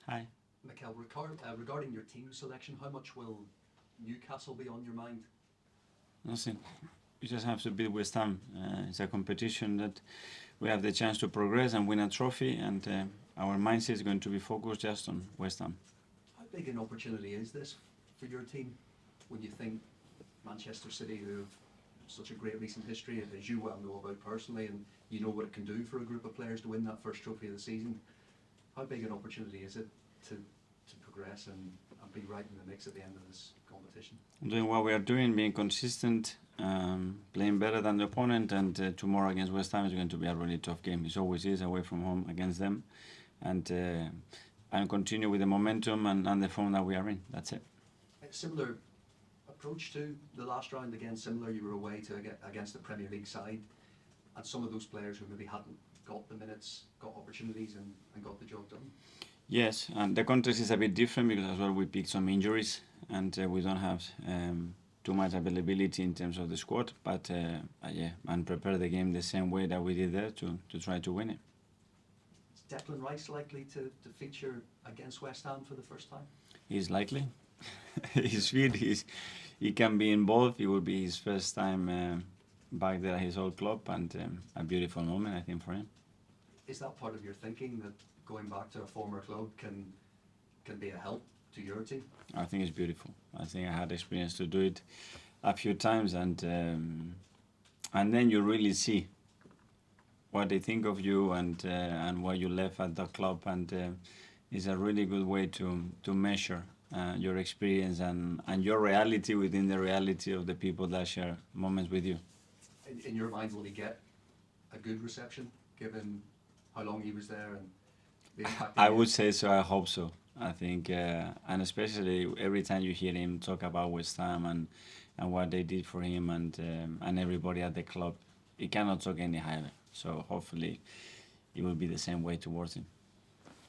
Hi. Mikel, regarding your team selection, how much will Newcastle be on your mind? Nothing. We just have to beat West Ham. It's a competition that we have the chance to progress and win a trophy, and our mindset is going to be focused just on West Ham. How big an opportunity is this for your team when you think Manchester City, who have such a great recent history, as you well know about personally, and you know what it can do for a group of players to win that first trophy of the season? How big an opportunity is it to progress and be right in the mix at the end of this competition? Doing what we are doing, being consistent, playing better than the opponent, and tomorrow against West Ham is going to be a really tough game. It always is away from home against them, and continue with the momentum and the form that we are in. That's it. A similar approach to the last round, again similar, you were away to against the Premier League side, and some of those players who maybe hadn't got the minutes, got opportunities and got the job done. Yes, and the context is a bit different because as well we picked some injuries and we don't have too much availability in terms of the squad. But yeah, and prepare the game the same way that we did there to try to win it. Is Declan Rice likely to feature against West Ham for the first time? He's likely. He's fit. He can be involved. It will be his first time back there at his old club, and a beautiful moment, I think, for him. Is that part of your thinking, that going back to a former club can be a help to your team? I think it's beautiful. I think I had experience to do it a few times, and then you really see what they think of you and what you left at the club, and it's a really good way to measure your experience and your reality within the reality of the people that share moments with you. In your mind, will he get a good reception given how long he was there and the impact? I would say so. I hope so. I think, and especially every time you hear him talk about West Ham and what they did for him and everybody at the club, he cannot talk any higher. So hopefully, it will be the same way towards him.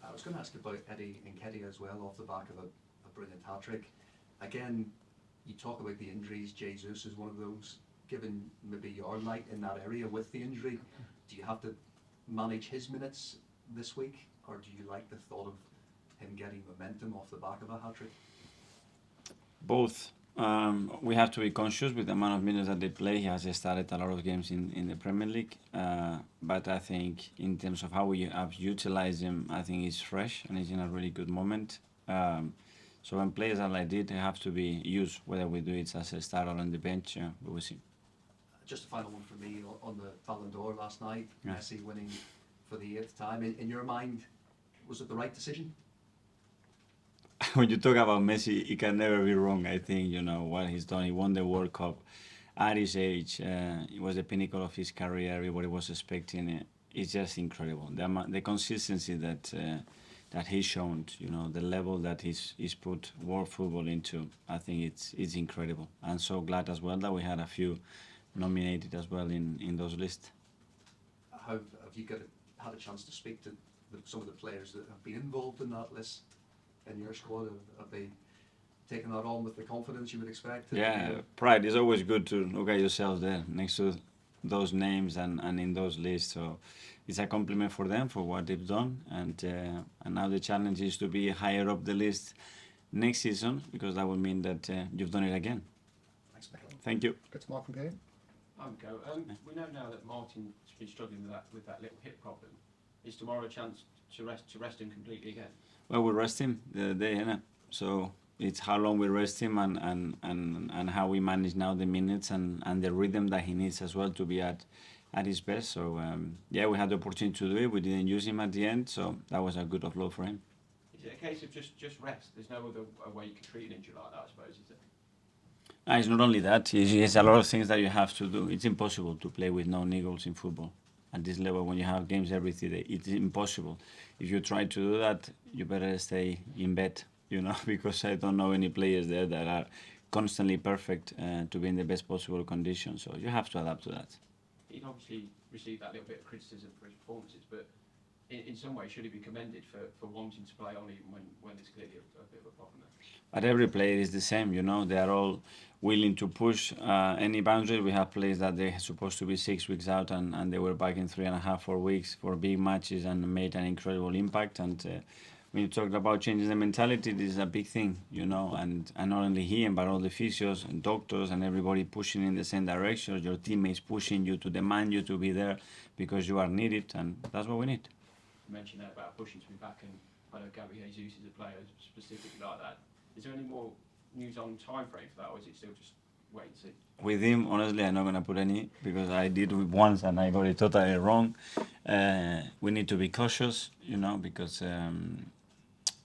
I was going to ask about Eddie Nketiah as well, off the back of a brilliant hat-trick. Again, you talk about the injuries. Jesus is one of those. Given maybe your light in that area with the injury, do you have to manage his minutes this week, or do you like the thought of him getting momentum off the back of a hat-trick? Both. We have to be conscious with the amount of minutes that they play. He has started a lot of games in the Premier League, but I think in terms of how we have utilized him, I think he's fresh and he's in a really good moment. So when players are like this, they have to be used, whether we do it as a starter or on the bench, we will see. Just a final one for me on the Ballon d'Or last night, Yeah. Messi winning for the 8th time. In your mind, was it the right decision? When you talk about Messi, he can never be wrong. I think what he's done. He won the World Cup at his age. It was the pinnacle of his career. Everybody was expecting it. It's just incredible. The consistency that he's shown. The level that he's put world football into. I think it's incredible. I'm so glad as well that we had a few nominated as well in those lists. Have you had a chance to speak to some of the players that have been involved in that list in your squad? Have they taken that on with the confidence you would expect? Yeah, pride is always good to look at yourself there next to those names and in those lists. So it's a compliment for them for what they've done, and now the challenge is to be higher up the list next season, because that would mean that you've done it again. Thanks, Michael. Thank you. Go to Mark from Patino. Go. We know now that Martin's been struggling with that little hip problem. Is tomorrow a chance to rest him completely again? Well, we rest him the day, innit? So it's how long we rest him and how we manage now the minutes and the rhythm that he needs as well to be at his best. So yeah, we had the opportunity to do it. We didn't use him at the end, so that was a good offload for him. Is it a case of just rest? There's no other way you can treat an injury like that, I suppose, is it? It's not only that. It's a lot of things that you have to do. It's impossible to play with no niggles in football at this level when you have games every 3 days. It's impossible. If you try to do that, you better stay in bed, because I don't know any players there that are constantly perfect to be in the best possible condition. So you have to adapt to that. He'd obviously received that little bit of criticism for his performances, but in some way should he be commended for wanting to play on even when there's clearly a bit of a problem there? But every player is the same, they are all willing to push any boundary. We have players that they're supposed to be 6 weeks out and they were back in 3.5, 4 weeks for big matches and made an incredible impact. And when you talked about changing the mentality, this is a big thing, you know, and not only him, but all the physios and doctors and everybody pushing in the same direction. Your teammates pushing you to demand you to be there because you are needed, and that's what we need. You mentioned that about pushing to be back, and I know Gabby Jesus is a player specifically like that. Is there any more news on time frame for that, or is it still just wait and see? With him, honestly, I'm not going to put any because I did it once and I got it totally wrong. We need to be cautious, you know, because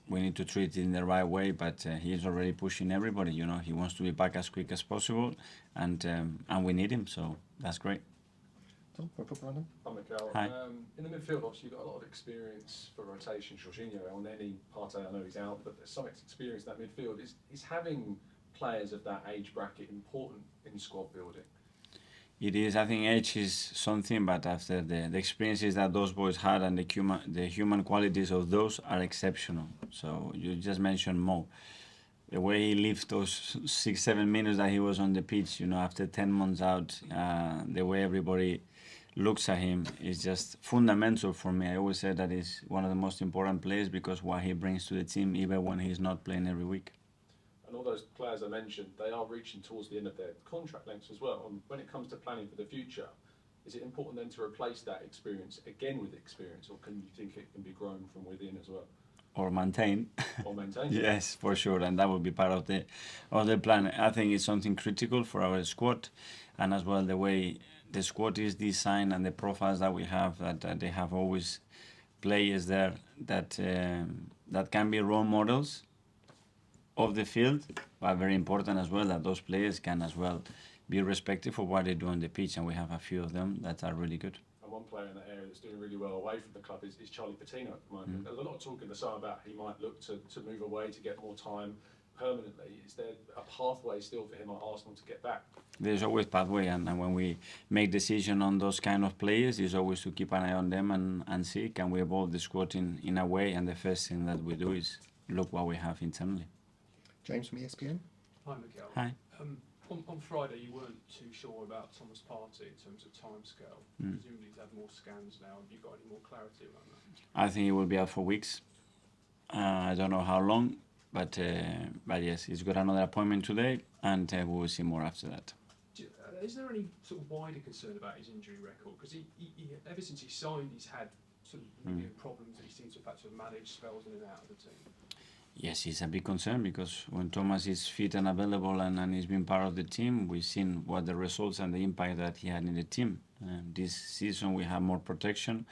we need to treat it in the right way. But he is already pushing everybody, you know. He wants to be back as quick as possible, and we need him, so that's great. Tom, for a quick run. Hi, Mikel. Hi. In the midfield, obviously, you've got a lot of experience for rotation. Jorginho, Elneny, Partey, I know he's out, but there's some experience in that midfield. Is having players of that age bracket important in squad building? It is. I think age is something, but after the experiences that those boys had and the human qualities of those are exceptional. So you just mentioned Mo. The way he lived those 6-7 minutes that he was on the pitch, you know, after 10 months out, the way everybody looks at him is just fundamental for me. I always say that he's one of the most important players because what he brings to the team, even when he's not playing every week. And all those players I mentioned, they are reaching towards the end of their contract lengths as well. And when it comes to planning for the future, is it important then to replace that experience again with experience, or can you think it can be grown from within as well? Or maintain. Or maintain? Yes, for sure, and that will be part of the plan. I think it's something critical for our squad, and as well the way the squad is designed and the profiles that we have. That they have always players there that can be role models of the field, but very important as well that those players can as well be respected for what they do on the pitch, and we have a few of them that are really good. And one player in that area that's doing really well away from the club is Charlie Patino at the moment. There's a lot of talk in the summer about he might look to move away to get more time permanently. Is there a pathway still for him at Arsenal to get back? There's always pathway, and when we make decision on those kind of players, it's always to keep an eye on them and see can we evolve the squad in a way, and the first thing that we do is look what we have internally. James from ESPN. Hi, Mikel. Hi. On Friday, you weren't too sure about Thomas Partey in terms of timescale. Presumably, he's had more scans now. Have you got any more clarity around that? I think he will be out for weeks. I don't know how long, but yes, he's got another appointment today, and we will see more after that. Is there any sort of wider concern about his injury record? Because he ever since he signed, he's had sort of problems that he seems to have had to manage spells in and out of the team. Yes, it's a big concern because when Thomas is fit and available and he's been part of the team, we've seen what the results and the impact that he had in the team. This season we have more protection,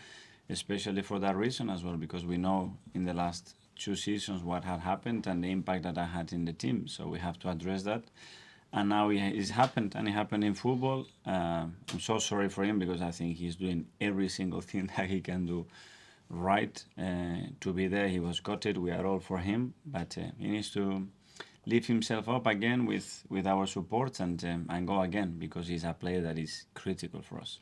especially for that reason as well, because we know in the last 2 seasons what had happened and the impact that I had in the team. So we have to address that. And now it's happened, and it happened in football. I'm so sorry for him because I think he's doing every single thing that he can do right to be there. He was gutted. We are all for him, but he needs to lift himself up again with our support and go again, because he's a player that is critical for us.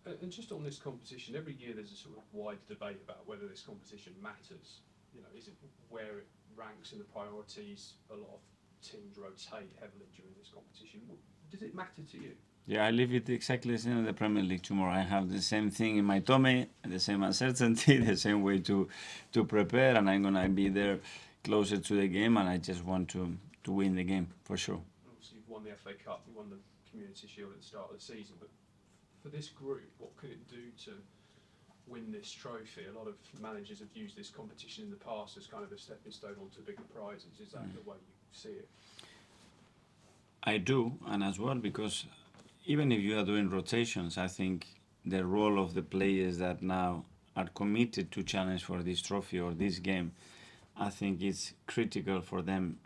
And just on this competition, every year there's a sort of wide debate about whether this competition matters. You know, is it where it ranks in the priorities? A lot of teams rotate heavily during this competition. Does it matter to you? Yeah, I live it exactly the same in the Premier League tomorrow. I have the same thing in my tummy, the same uncertainty, the same way to prepare, and I'm going to be there closer to the game, and I just want to win the game, for sure. Obviously, you've won the FA Cup, you won the Community Shield at the start of the season, but for this group, what could it do to win this trophy? A lot of managers have used this competition in the past as kind of a stepping stone onto bigger prizes. Is that the way you see it? I do, and as well because even if you are doing rotations, I think the role of the players that now are committed to challenge for this trophy or this game, I think it's critical for them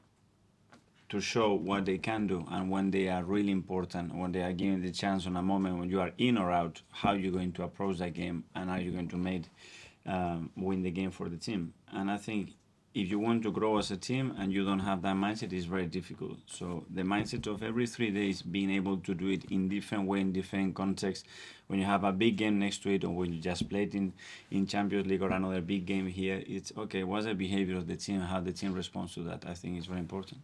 to show what they can do, and when they are really important, when they are given the chance on a moment when you are in or out, how you're going to approach that game and how you're going to win the game for the team. And I think if you want to grow as a team and you don't have that mindset, it's very difficult. So the mindset of every 3 days being able to do it in different way, in different contexts, when you have a big game next to it, or when you just played in Champions League or another big game here, it's okay, what's the behavior of the team, how the team responds to that, I think is very important.